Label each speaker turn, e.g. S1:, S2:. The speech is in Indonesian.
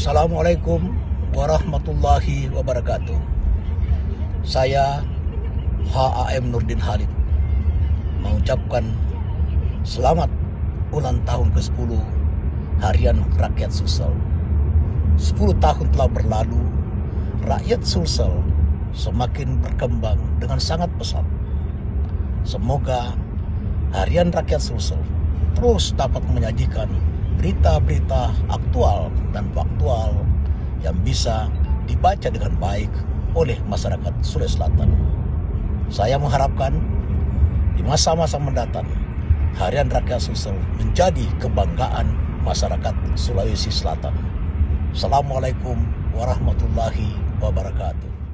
S1: Assalamualaikum warahmatullahi wabarakatuh. Saya HAM Nurdin Halid mengucapkan selamat ulang tahun ke-10 Harian Rakyat Sulsel. 10 tahun telah berlalu, rakyat Sulsel semakin berkembang dengan sangat pesat. Semoga Harian Rakyat Sulsel terus dapat menyajikan berita-berita aktual dan faktual yang bisa dibaca dengan baik oleh masyarakat Sulawesi Selatan. Saya mengharapkan di masa-masa mendatang Harian Rakyat Sulsel menjadi kebanggaan masyarakat Sulawesi Selatan. Assalamualaikum warahmatullahi wabarakatuh.